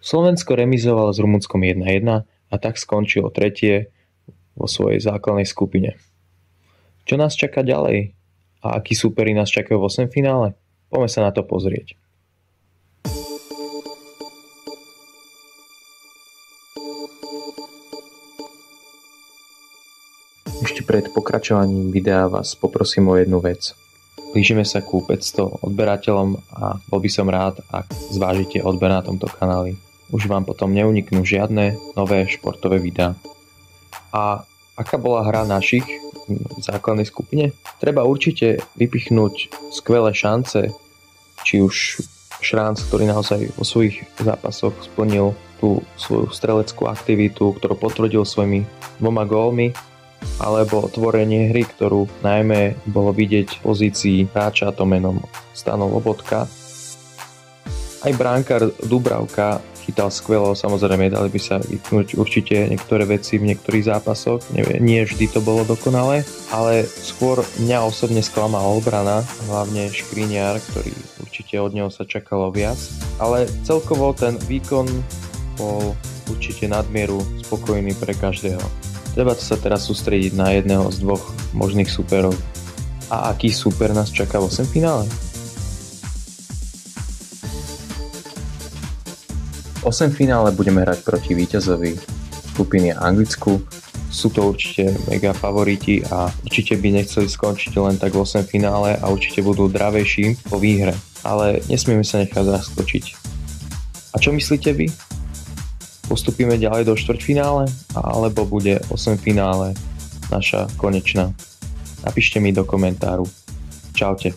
Slovensko remizovalo s Rumunskom 1:1 a tak skončilo tretie vo svojej základnej skupine. Čo nás čaká ďalej? A akí súperi nás čakajú v 8-finále? Poďme sa na to pozrieť. Ešte pred pokračovaním videa vás poprosím o jednu vec. Blížime sa ku 500 odberateľom a bol by som rád, ak zvážite odber na tomto kanáli. Už vám potom neuniknú žiadne nové športové videá. A aká bola hra našich v základnej skupine? Treba určite vypichnúť skvelé šance, či už Šránc, ktorý naozaj vo svojich zápasoch splnil tú svoju streleckú aktivitu, ktorú potvrdil svojimi 2 gólmi, alebo tvorenie hry, ktorú najmä bolo vidieť v pozícii hráča to menom Stano Lobotka. Aj bránkar Dubravka chytal skvelo, samozrejme dali by sa vypnúť určite niektoré veci v niektorých zápasoch, nie vždy to bolo dokonalé, ale skôr mňa osobne sklamala obrana, hlavne Škriňar, ktorý určite od neho sa čakalo viac, ale celkovo ten výkon bol určite nadmieru spokojný pre každého. Treba sa teraz sústrediť na jedného z 2 možných súperov. A aký súper nás čaká v 8-finále? V 8-finále budeme hrať proti víťazovi skupiny Anglicku. Sú to určite mega favoriti a určite by nechceli skončiť len tak v 8-finále a určite budú dravejší po výhre. Ale nesmieme sa nechať zaskočiť. A čo myslíte vy? Postupíme ďalej do štvrťfinále alebo bude 8-finále naša konečná? Napíšte mi do komentáru. Čaute.